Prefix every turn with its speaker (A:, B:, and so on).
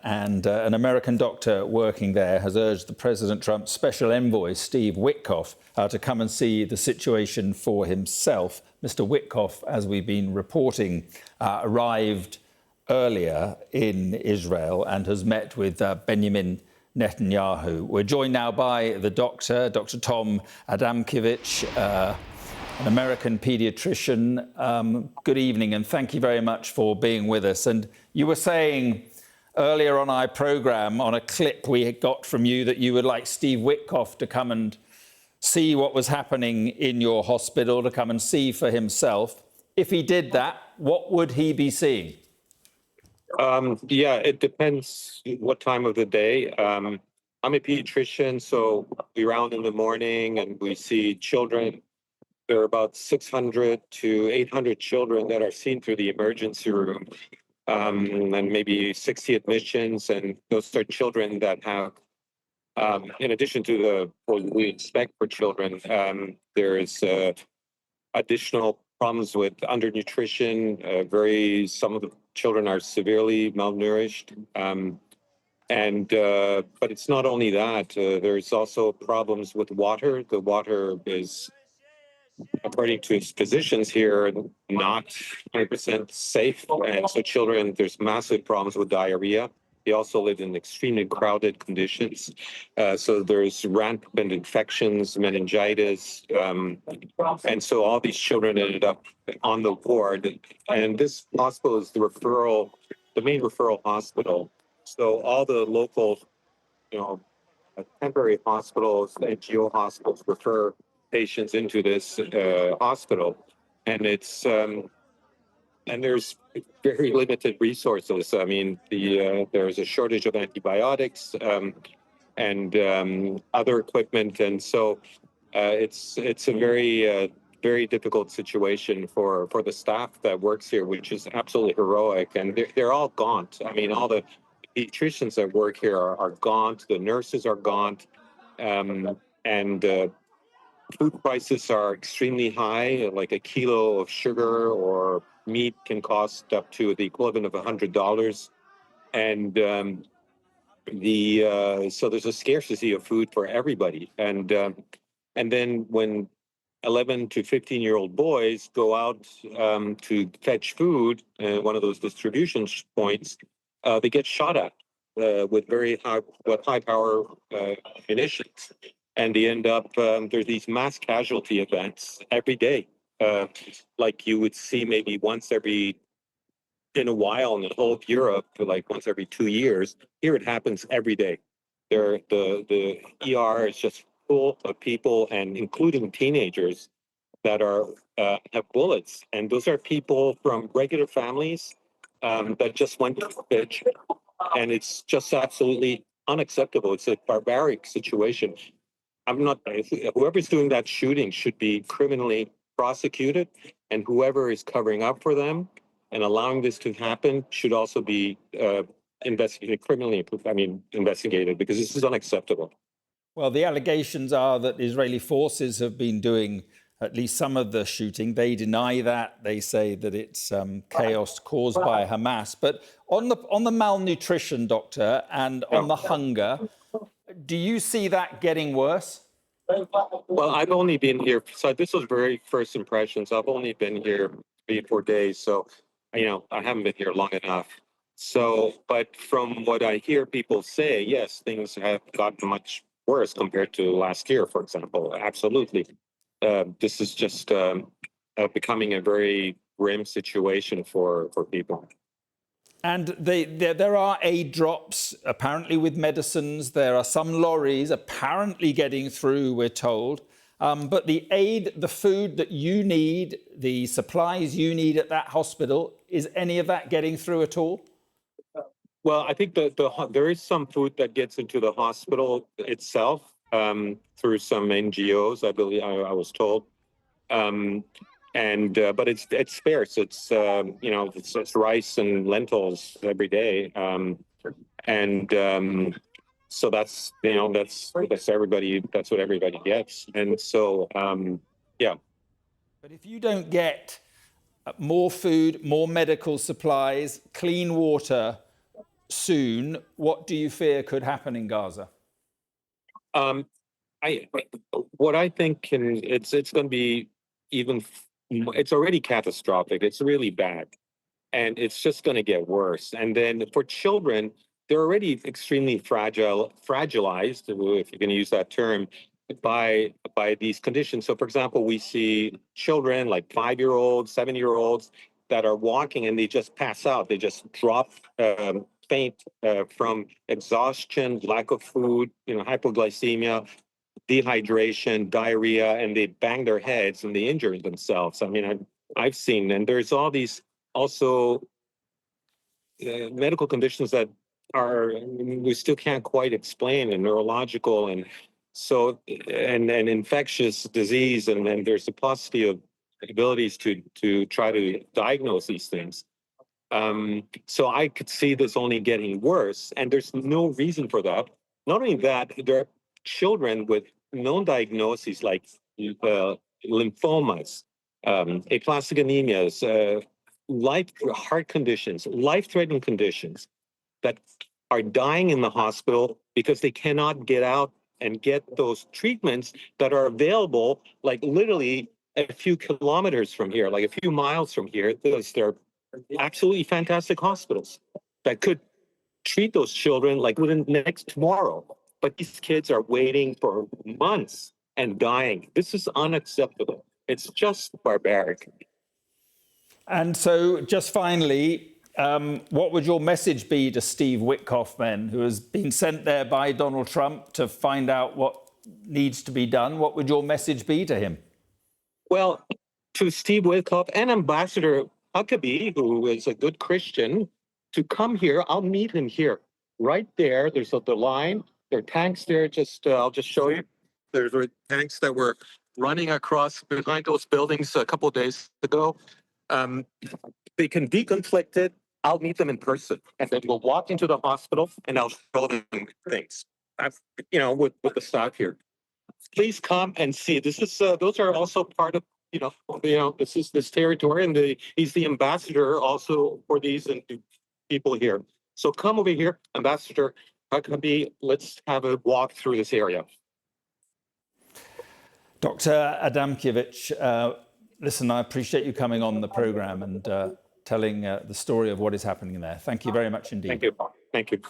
A: and an American doctor working there has urged the President Trump's special envoy, Steve Witkoff, to come and see the situation for himself. Mr. Witkoff, as we've been reporting, arrived earlier in Israel and has met with Benjamin Netanyahu. We're joined now by the doctor, Dr. Tom Adamkiewicz, an American paediatrician. Good evening, and thank you very much for being with us. And you were saying earlier on our programme, on a clip we got from you, that you would like Steve Witkoff to come and see what was happening in your hospital, to come and see for himself. If he did that, what would he be seeing?
B: Yeah, it depends what time of the day. I'm a pediatrician, so we're around in the morning and we see children. There are about 600 to 800 children that are seen through the emergency room, and maybe 60 admissions. And those are children that have, in addition to what we expect for children, there's additional problems with undernutrition. Some of the children are severely malnourished. But it's not only that. There's also problems with water. The water is, according to physicians here, not 100% safe. And so children, there's massive problems with diarrhea. They also live in extremely crowded conditions. So there's rampant infections, meningitis. And so all these children ended up on the ward. And this hospital is the main referral hospital. So all the local, temporary hospitals, NGO hospitals refer patients into this hospital. And it's and there's very limited resources. I mean, there's a shortage of antibiotics and other equipment, and so it's a very difficult situation for the staff that works here, which is absolutely heroic. And they're all gaunt. I mean, all the pediatricians that work here are gaunt. The nurses are gaunt, and food prices are extremely high. Like a kilo of sugar or meat can cost up to the equivalent of $100, and so there's a scarcity of food for everybody. And then when 11 to 15-year-old boys go out to fetch food at one of those distribution points, they get shot at with very high power munitions. And they end up, there's these mass casualty events every day, like you would see maybe once in a while in the whole of Europe, like once every 2 years. Here it happens every day. The ER is just full of people, and including teenagers that have bullets. And those are people from regular families that just went to pitch. And it's just absolutely unacceptable. It's a barbaric situation. Whoever's doing that shooting should be criminally prosecuted, and whoever is covering up for them and allowing this to happen should also be investigated, because this is unacceptable.
A: Well, the allegations are that Israeli forces have been doing at least some of the shooting. They deny that. They say that it's chaos caused by Hamas. But on the malnutrition, doctor, and on the hunger, do you see that getting worse?
B: Well, I've only been here, so this was very first impressions. I've only been here 3 or 4 days, so I haven't been here long enough. So, but from what I hear people say, yes, things have gotten much worse compared to last year, for example. Absolutely. This is just becoming a very grim situation for people.
A: And there are aid drops, apparently, with medicines. There are some lorries apparently getting through, we're told. But the aid, the food that you need, the supplies you need at that hospital, is any of that getting through at all?
B: Well, I think there is some food that gets into the hospital itself through some NGOs, I believe, I was told. But it's sparse. It's rice and lentils every day, so that's everybody. That's what everybody gets, and so yeah.
A: But if you don't get more food, more medical supplies, clean water soon. What do you fear could happen in Gaza?
B: What I think it's going to be it's already catastrophic. It's really bad, and it's just going to get worse. And then for children, they're already extremely fragilized, if you're going to use that term, by these conditions. So, for example, we see children like 5-year-olds, 7-year-olds that are walking and they just pass out. They just drop, faint from exhaustion, lack of food, hypoglycemia, dehydration, diarrhea, and they bang their heads and they injure themselves. I mean, I've seen, and there's all these also medical conditions that we still can't quite explain, and neurological, and so and infectious disease, and then there's a paucity of abilities to try to diagnose these things. So I could see this only getting worse, and there's no reason for that. Not only that, there are children with known diagnoses like lymphomas, aplastic anemias, heart conditions, life-threatening conditions that are dying in the hospital because they cannot get out and get those treatments that are available, like literally a few kilometers from here, like a few miles from here. They're absolutely fantastic hospitals that could treat those children like within next tomorrow. But these kids are waiting for months and dying. This is unacceptable. It's just barbaric.
A: And so, just finally, what would your message be to Steve Witkoff, then, who has been sent there by Donald Trump to find out what needs to be done? What would your message be to him?
B: Well, to Steve Witkoff and Ambassador Huckerbee, who is a good Christian, to come here. I'll meet him here, right there. There's the line. There are tanks there. I'll just show you. There's tanks that were running across behind those buildings a couple of days ago. They can deconflict it. I'll meet them in person, and then we'll walk into the hospital, and I'll show them things. With the staff here. Please come and see. This is those are also part of this is this territory, and he's the ambassador also for these and people here. So come over here, Ambassador Huckerbee. Let's have a walk through this area.
A: Dr. Adamkiewicz, listen, I appreciate you coming on the programme and telling the story of what is happening there. Thank you very much indeed.
B: Thank you. Thank you.